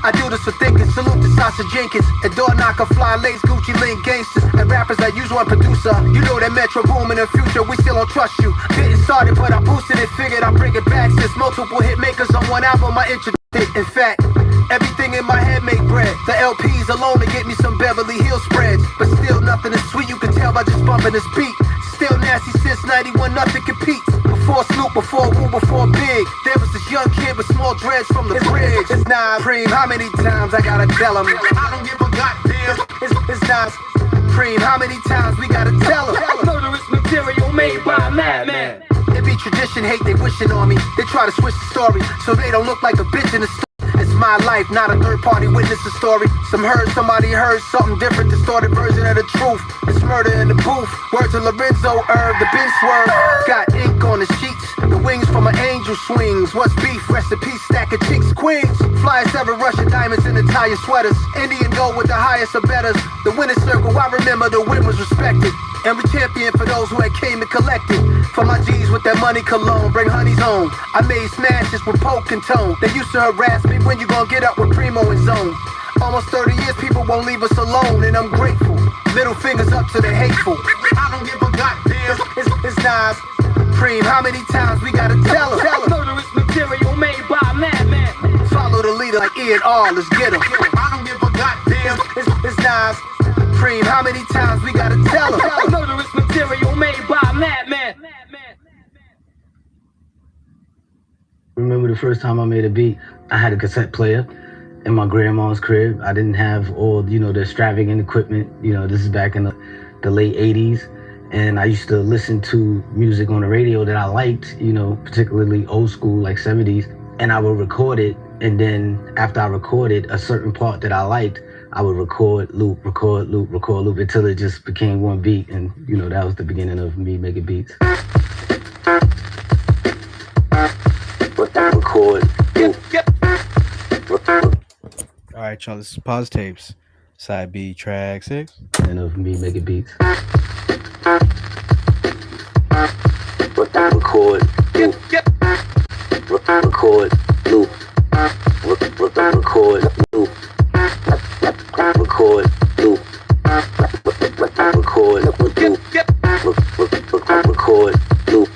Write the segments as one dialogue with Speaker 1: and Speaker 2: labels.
Speaker 1: I do this for thinking. Salute to Sasha Jenkins and door knocker, fly lace, Gucci link gangsters and rappers that use one producer. You know that Metro boom in the future, we still don't trust you. Getting started, but I boosted it, figured I'd bring it back. Since multiple hit makers on one album, I introduced it. In fact, everything in my head make bread. The LPs alone to get me some Beverly Hills spreads, but still nothing is sweet. You can tell by just bumping this beat. Still nasty since 91, nothing competes. Before Snoop, before Wu, before Big, there was this young kid with small dreads from the bridge. It's Nas Preem, how many times I gotta tell him? I don't give a goddamn. It's Nas Preem, how many times we gotta tell him? Murderous material made by a madman. It be tradition, hate, they wishing on me. They try to switch the story so they don't look like a bitch in the story. It's my life, not a third-party witness story. Somebody heard something different, distorted version of the truth. It's murder in the booth. Word to Lorenzo Irv, the bin swerve. Got ink on the sheets, the wings from an angel swings. What's beef? Recipe stack of chicks, queens. Flyest ever, Russian diamonds in Italian sweaters. Indian gold with the highest of betters. The winner's circle, I remember the win was respected. And we champion for those who had came and collected. For my G's with that money cologne, bring honeys home. I made smashes with poke and tone. They used to harass me, when you gon' get up with Primo and Zone. Almost 30 years, people won't leave us alone, and I'm grateful. Little fingers up to the hateful. I don't give a goddamn. It's Nas Preem, how many times we gotta tell him? Murderous material made by a madman. Follow the leader like E and R, let's get him. I don't give a goddamn. It's Nas Preem, how many times we gotta tell him? Murderous material made by a madman.
Speaker 2: Remember the first time I made a beat, I had a cassette player in my grandma's crib. I didn't have all, the extravagant equipment. This is back in the late 80s. And I used to listen to music on the radio that I liked, particularly old school, like 70s. And I would record it. And then after I recorded a certain part that I liked, I would record, loop, until it just became one beat. And, that was the beginning of me making beats. Record, loop.
Speaker 3: All right, y'all, this is Pause Tapes, side B, track 6.
Speaker 2: And of me making beats. Record, loop. Record, loop. Record, loop. Record, loop. Record, loop. Record, loop.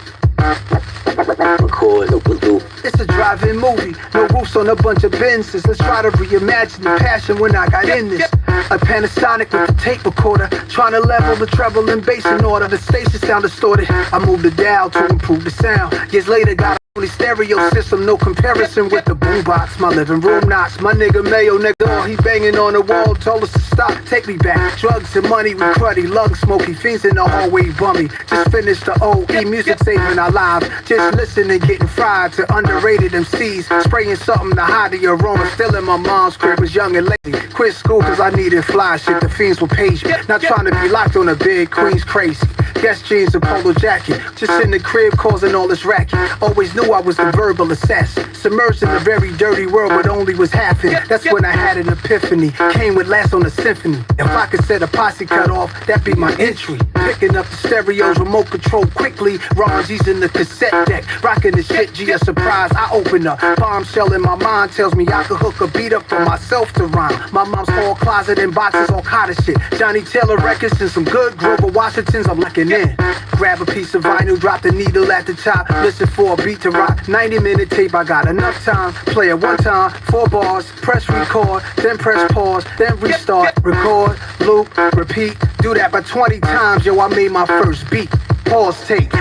Speaker 2: Record, loop.
Speaker 1: It's a drive-in movie, no roofs on a bunch of Benzes. Let's try to reimagine the passion when I got in this. A Panasonic with a tape recorder, trying to level the treble and bass in order. The station sound distorted, I moved the dial to improve the sound. Years later, got a fully stereo system, no comparison with the boombox. My living room knocks, my nigga Mayo, nigga, he banging on the wall, told us to stop, take me back. Drugs and money with cruddy, lung smoky, fiends in the hallway bummy. Just finished the OE, music saving our lives. Just listening, getting fried to underrated MCs. Spraying something to hide the aroma, still in my mom's crib, was young and lazy. Quit school cause I needed fly shit, the fiends will page me. Not trying to be locked on a bed, Queen's crazy. Guess jeans and polo jacket, just in the crib causing all this racket. Always knew I was the verbal assassin, submerged in a very dirty world but only was half in. That's when I had an epiphany, came with last on the symphony. If I could set a posse cut off, that'd be my entry. Picking up the stereos, remote control quickly. Ron G's in the cassette deck, rocking the shit, G a surprise. I open up, bombshell in my mind tells me I could hook a beat up for myself to rhyme. My mom's hall closet and boxes, all kind of shit. Johnny Taylor records and some good Grover Washingtons, I'm looking in. Grab a piece of vinyl, drop the needle at the top, listen for a beat to rock. 90-minute tape, I got enough time. Play it one time, 4 bars, press record, then press pause, then restart. Record, loop, repeat, do that by 20 times, yo, I made my first beat. Pause tape.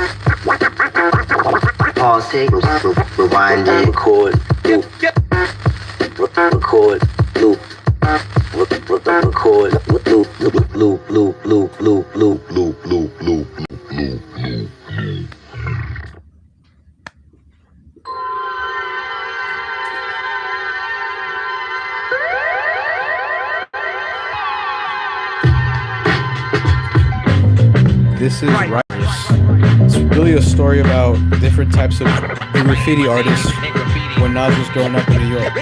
Speaker 2: Pause tape, rewind it, record, loop. Record, loop. Record, loop.
Speaker 3: This is Writers. It's really a story about different types of graffiti artists when Nas was growing up in New York.